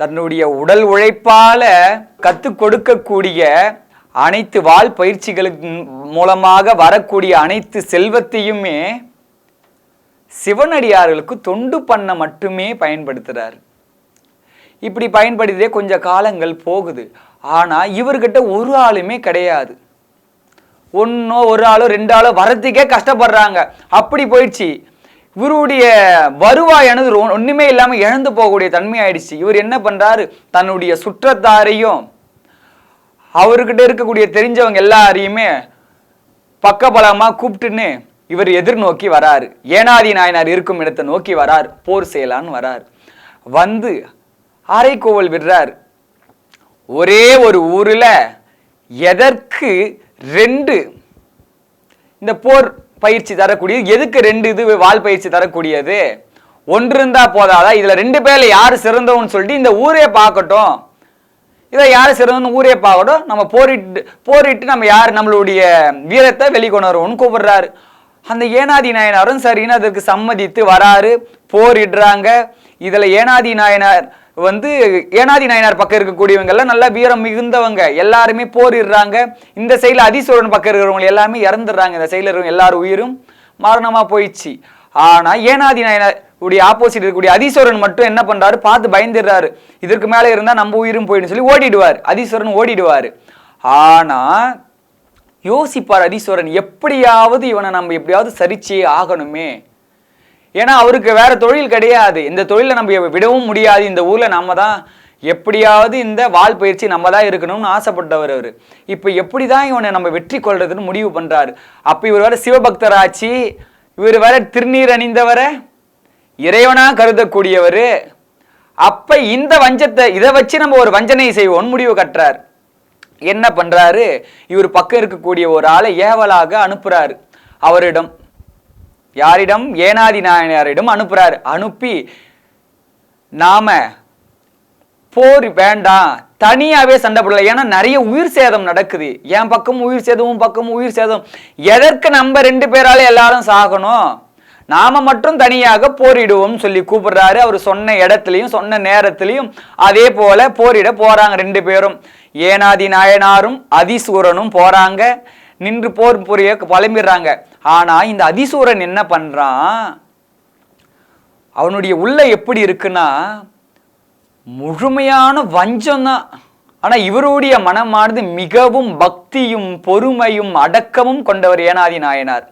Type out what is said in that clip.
தன்னுடைய உடல் உழைப்பால கற்றுக் கொடுக்கக்கூடிய அனைத்து வாழ் பயிற்சிகளுக்கு மூலமாக வரக்கூடிய அனைத்து செல்வத்தையுமே சிவனடியார்களுக்கு தொண்டு பண்ண மட்டுமே பயன்படுத்துறார். இப்படி பயன்படுத்தியே கொஞ்ச காலங்கள் போகுது. ஆனா இவர்கிட்ட ஒரு ஆளுமே கிடையாது. ஒன்னோ ஒரு ஆளோ ரெண்டு ஆளோ வரத்துக்கே கஷ்டப்படுறாங்க. அப்படி போயிடுச்சு. இவருடைய வருவாயானது ஒண்ணுமே இல்லாம இழந்து போகக்கூடிய தன்மை ஆயிடுச்சு. இவர் என்ன பண்றாரு, தன்னுடைய சுற்றத்தாரையும் அவர்கிட்ட இருக்கக்கூடிய தெரிஞ்சவங்க எல்லாரையுமே பக்கபலமா கூப்பிட்டுன்னு இவர் எதிர்நோக்கி வராரு. ஏனாதி நாயனார் இருக்கும் இடத்தை நோக்கி வரார். போர் செய்யலான்னு வரார். வந்து அரைக்கோவல் விடுறார். ஒரே ஒரு ஊர்ல எதற்கு ரெண்டு இந்த போர் பயிற்சி தரக்கூடியது, எதுக்கு ரெண்டு இது வால் பயிற்சி தரக்கூடியது, ஒன்று இருந்தா போதாதா, இதுல ரெண்டு பேர்ல யாரு சிறந்தவன்னு சொல்லிட்டு இந்த ஊரே பார்க்கட்டும், இதை யாரு சிறந்தவன்னு ஊரே பார்க்கட்டும், நம்ம போரிட்டு நம்ம யாரு நம்மளுடைய வீரத்தை வெளிக்கொணர்வோம்னு கூப்பிடுறாரு. அந்த ஏனாதி நாயனாரும் சரின்னு அதற்கு சம்மதித்து வராரு. போரிடுறாங்க. இதுல ஏனாதி நாயனார் ஏனாதி நாயனார் பக்கம் இருக்கக்கூடியவங்க எல்லாம் நல்லா வீரம் மிகுந்தவங்க, எல்லாருமே போரிடுறாங்க. இந்த சைடுல அதிசூரன் பக்கம் இருக்கிறவங்க எல்லாமே இறந்துடுறாங்க. இந்த சைடுல இருக்கிறவங்க எல்லாரும் உயிரும் மரணமா போயிடுச்சு. ஆனா ஏனாதி நாயனார் உடைய ஆப்போசிட் இருக்கக்கூடிய அதிசூரன் மட்டும் என்ன பண்றாரு, பார்த்து பயந்துடுறாரு. இதற்கு மேல இருந்தா நம்ம உயிரும் போயிடும் சொல்லி ஓடிடுவார். அதிசூரன் ஓடிடுவாரு. ஆனா யோசிப்பார் அதிசூரன், எப்படியாவது இவனை நம்ம எப்படியாவது சரிச்சே ஆகணுமே. ஏன்னா அவருக்கு வேற தொழில் கிடையாது. இந்த தொழிலை நம்ம விடவும் முடியாது. இந்த ஊர்ல நம்ம தான் எப்படியாவது இந்த வால் பயிற்சி நம்ம தான் இருக்கணும்னு ஆசைப்பட்டவர் அவரு. இப்ப எப்படிதான் இவனை நம்ம வெற்றி கொள்றதுன்னு முடிவு பண்றாரு. அப்ப இவர் வேற சிவபக்தராட்சி, இவர் வேற திருநீர் அணிந்தவர இறைவனா கருதக்கூடியவர். அப்ப இந்த வஞ்சத்தை இதை வச்சு நம்ம ஒரு வஞ்சனை செய்வோம்னு முடிவு கட்டுறார். என்ன பண்றாரு, இவர் பக்கம் இருக்கக்கூடிய ஒரு ஆளை ஏவலாக அனுப்புறாரு. அவரிடம், யாரிடம், ஏனாதி நாயனாரிடம் அனுப்புறாரு. அனுப்பி நாம போர் வேண்டாம், தனியாவே சண்டை போடல. ஏன்னா நிறைய உயிர் சேதம் நடக்குது. என் பக்கமும் உயிர் சேதமும் பக்கமும் உயிர் சேதம், எதற்கு நம்ம ரெண்டு பேரால எல்லாரும் சாகணும், நாம மட்டும் தனியாக போரிடுவோம் சொல்லி கூப்பிடுறாரு. அவர் சொன்ன இடத்துலையும் சொன்ன நேரத்திலையும் அதே போல போரிட போறாங்க ரெண்டு பேரும். ஏனாதி நாயனாரும் அதிசூரனும் போறாங்க. நின்று போர் புரிய பழம்பிடுறாங்க. ஆனா இந்த அதிசூரன் என்ன பண்றான், அவனுடைய உள்ள எப்படி இருக்குன்னா முழுமையான வஞ்சம் தான். ஆனா இவருடைய மனமானது மிகவும் பக்தியும் பொறுமையும் அடக்கமும் கொண்டவர் ஏனாதி நாயனார்.